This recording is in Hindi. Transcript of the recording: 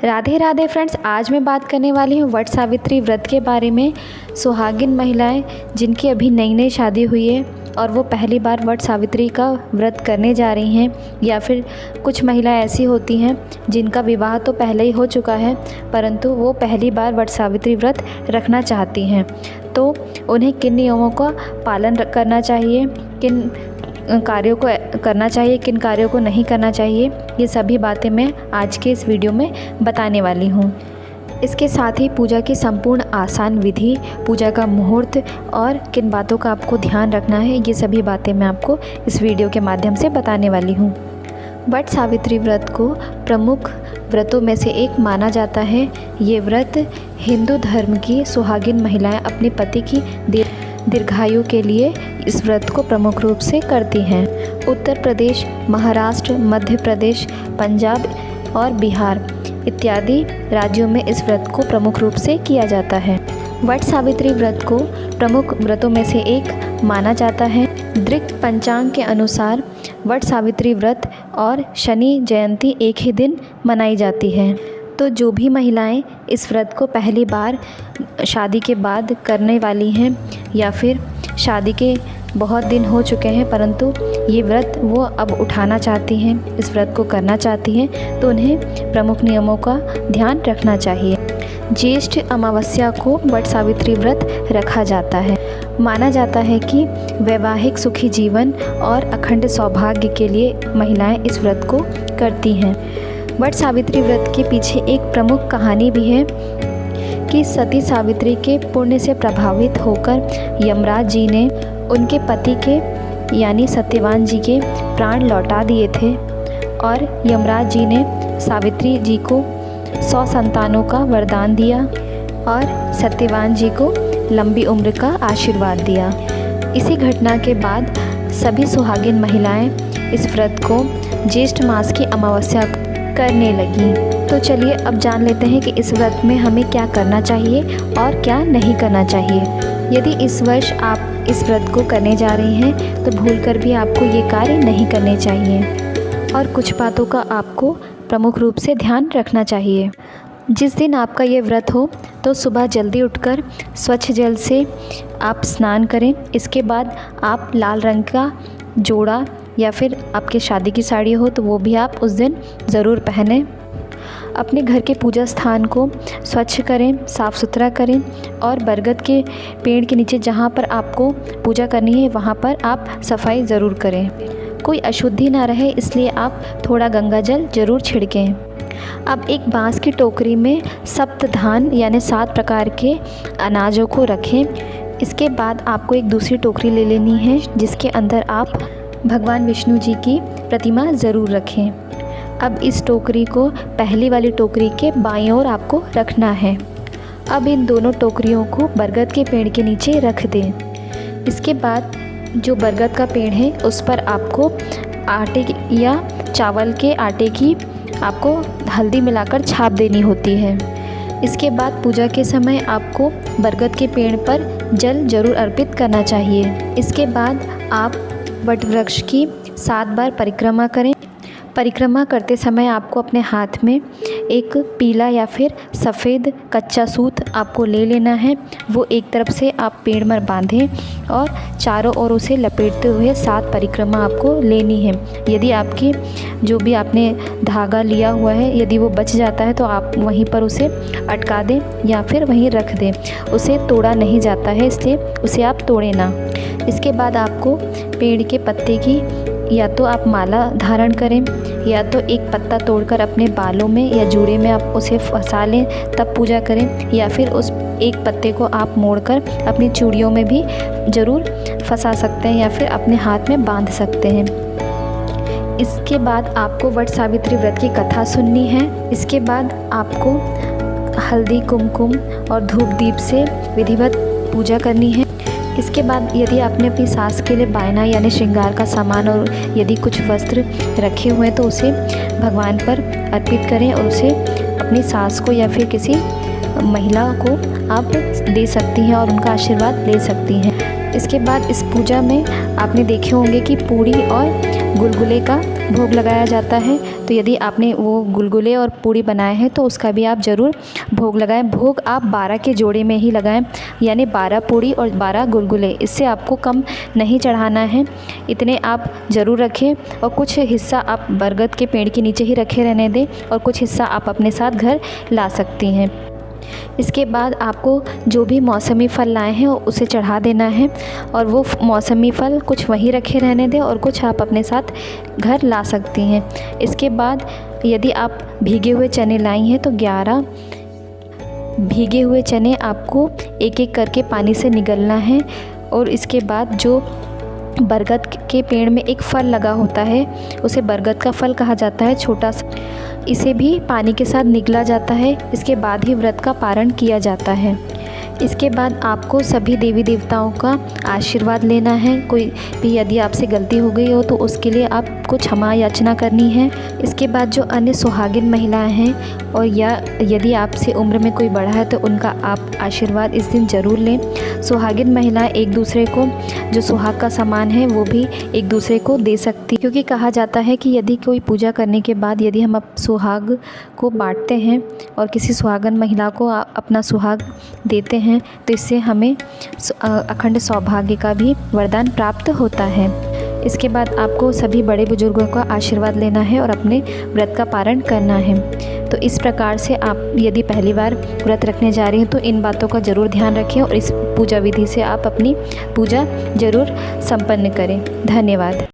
राधे राधे फ्रेंड्स, आज मैं बात करने वाली हूँ वट सावित्री व्रत के बारे में। सुहागिन महिलाएं जिनकी अभी नई नई शादी हुई है और वो पहली बार वट सावित्री का व्रत करने जा रही हैं, या फिर कुछ महिलाएं ऐसी होती हैं जिनका विवाह तो पहले ही हो चुका है परंतु वो पहली बार वट सावित्री व्रत रखना चाहती हैं, तो उन्हें किन नियमों का पालन करना चाहिए, किन कार्यों को करना चाहिए, किन कार्यों को नहीं करना चाहिए, ये सभी बातें मैं आज के इस वीडियो में बताने वाली हूँ। इसके साथ ही पूजा की संपूर्ण आसान विधि, पूजा का मुहूर्त और किन बातों का आपको ध्यान रखना है, ये सभी बातें मैं आपको इस वीडियो के माध्यम से बताने वाली हूँ। वट सावित्री व्रत को प्रमुख व्रतों में से एक माना जाता है। ये व्रत हिंदू धर्म की सुहागिन महिलाएं अपने पति की दीर्घायु के लिए इस व्रत को प्रमुख रूप से करती हैं। उत्तर प्रदेश, महाराष्ट्र, मध्य प्रदेश, पंजाब और बिहार इत्यादि राज्यों में इस व्रत को प्रमुख रूप से किया जाता है। वट सावित्री व्रत को प्रमुख व्रतों में से एक माना जाता है। दृक पंचांग के अनुसार वट सावित्री व्रत और शनि जयंती एक ही दिन मनाई जाती है। तो जो भी महिलाएं इस व्रत को पहली बार शादी के बाद करने वाली हैं या फिर शादी के बहुत दिन हो चुके हैं परंतु ये व्रत वो अब उठाना चाहती हैं, इस व्रत को करना चाहती हैं, तो उन्हें प्रमुख नियमों का ध्यान रखना चाहिए। ज्येष्ठ अमावस्या को वट सावित्री व्रत रखा जाता है। माना जाता है कि वैवाहिक सुखी जीवन और अखंड सौभाग्य के लिए महिलाएं इस व्रत को करती हैं। वट सावित्री व्रत के पीछे एक प्रमुख कहानी भी है कि सती सावित्री के पुण्य से प्रभावित होकर यमराज जी ने उनके पति के यानी सत्यवान जी के प्राण लौटा दिए थे और यमराज जी ने सावित्री जी को 100 संतानों का वरदान दिया और सत्यवान जी को लंबी उम्र का आशीर्वाद दिया। इसी घटना के बाद सभी सुहागिन महिलाएं इस व्रत को ज्येष्ठ मास की अमावस्या करने लगी। तो चलिए अब जान लेते हैं कि इस व्रत में हमें क्या करना चाहिए और क्या नहीं करना चाहिए। यदि इस वर्ष आप इस व्रत को करने जा रही हैं तो भूलकर भी आपको ये कार्य नहीं करने चाहिए और कुछ बातों का आपको प्रमुख रूप से ध्यान रखना चाहिए। जिस दिन आपका ये व्रत हो तो सुबह जल्दी उठकर स्वच्छ जल से आप स्नान करें। इसके बाद आप लाल रंग का जोड़ा या फिर आपकी शादी की साड़ी हो तो वो भी आप उस दिन ज़रूर पहनें। अपने घर के पूजा स्थान को स्वच्छ करें, साफ़ सुथरा करें और बरगद के पेड़ के नीचे जहाँ पर आपको पूजा करनी है वहाँ पर आप सफाई ज़रूर करें। कोई अशुद्धि ना रहे इसलिए आप थोड़ा गंगा जल ज़रूर छिड़कें। अब एक बांस की टोकरी में सप्तधान यानी 7 प्रकार के अनाजों को रखें। इसके बाद आपको एक दूसरी टोकरी ले लेनी है जिसके अंदर आप भगवान विष्णु जी की प्रतिमा ज़रूर रखें। अब इस टोकरी को पहली वाली टोकरी के बाईं ओर आपको रखना है। अब इन दोनों टोकरियों को बरगद के पेड़ के नीचे रख दें। इसके बाद जो बरगद का पेड़ है उस पर आपको आटे या चावल के आटे की आपको हल्दी मिलाकर छाप देनी होती है। इसके बाद पूजा के समय आपको बरगद के पेड़ पर जल जरूर अर्पित करना चाहिए। इसके बाद आप वट वृक्ष की 7 बार परिक्रमा करें। परिक्रमा करते समय आपको अपने हाथ में एक पीला या फिर सफ़ेद कच्चा सूत आपको ले लेना है। वो एक तरफ से आप पेड़ में बांधें और चारों ओर उसे लपेटते हुए 7 परिक्रमा आपको लेनी है। यदि आपकी जो भी आपने धागा लिया हुआ है यदि वो बच जाता है तो आप वहीं पर उसे अटका दें या फिर वहीं रख दें। उसे तोड़ा नहीं जाता है इसलिए उसे आप तोड़ें ना। इसके बाद आपको पेड़ के पत्ते की या तो आप माला धारण करें या तो एक पत्ता तोड़कर अपने बालों में या जूड़े में आप उसे फंसा लें तब पूजा करें, या फिर उस एक पत्ते को आप मोड़कर अपनी चूड़ियों में भी ज़रूर फंसा सकते हैं या फिर अपने हाथ में बांध सकते हैं। इसके बाद आपको वट सावित्री व्रत की कथा सुननी है। इसके बाद आपको हल्दी, कुमकुम और धूप दीप से विधिवत पूजा करनी है। इसके बाद यदि आपने अपनी सास के लिए बायना यानी श्रृंगार का सामान और यदि कुछ वस्त्र रखे हुए हैं तो उसे भगवान पर अर्पित करें और उसे अपनी सास को या फिर किसी महिला को आप दे सकती हैं और उनका आशीर्वाद ले सकती हैं। इसके बाद इस पूजा में आपने देखे होंगे कि पूड़ी और गुलगुले का भोग लगाया जाता है। तो यदि आपने वो गुलगुले और पूड़ी बनाए हैं तो उसका भी आप ज़रूर भोग लगाएं। भोग आप 12 के जोड़े में ही लगाएं, यानी 12 पूड़ी और 12 गुलगुले, इससे आपको कम नहीं चढ़ाना है, इतने आप ज़रूर रखें। और कुछ हिस्सा आप बरगद के पेड़ के नीचे ही रखे रहने दें और कुछ हिस्सा आप अपने साथ घर ला सकती हैं। इसके बाद आपको जो भी मौसमी फल लाए हैं उसे चढ़ा देना है और वो मौसमी फल कुछ वहीं रखे रहने दें और कुछ आप अपने साथ घर ला सकती हैं। इसके बाद यदि आप भीगे हुए चने लाई हैं तो 11 भीगे हुए चने आपको एक एक करके पानी से निगलना है। और इसके बाद जो बरगद के पेड़ में एक फल लगा होता है उसे बरगद का फल कहा जाता है, छोटा सा, इसे भी पानी के साथ निगला जाता है। इसके बाद ही व्रत का पारण किया जाता है। इसके बाद आपको सभी देवी देवताओं का आशीर्वाद लेना है। कोई भी यदि आपसे गलती हो गई हो तो उसके लिए आपको क्षमा याचना करनी है। इसके बाद जो अन्य सुहागिन महिलाएं हैं और या यदि आपसे उम्र में कोई बड़ा है तो उनका आप आशीर्वाद इस दिन ज़रूर लें। सुहागिन महिलाएं एक दूसरे को जो सुहाग का सामान है वो भी एक दूसरे को दे सकती, क्योंकि कहा जाता है कि यदि कोई पूजा करने के बाद यदि हम सुहाग को बांटते हैं और किसी सुहागन महिला को अपना सुहाग देते हैं तो इससे हमें अखंड सौभाग्य का भी वरदान प्राप्त होता है। इसके बाद आपको सभी बड़े बुजुर्गों का आशीर्वाद लेना है और अपने व्रत का पारण करना है। तो इस प्रकार से आप यदि पहली बार व्रत रखने जा रही हैं तो इन बातों का ज़रूर ध्यान रखें और इस पूजा विधि से आप अपनी पूजा ज़रूर संपन्न करें। धन्यवाद।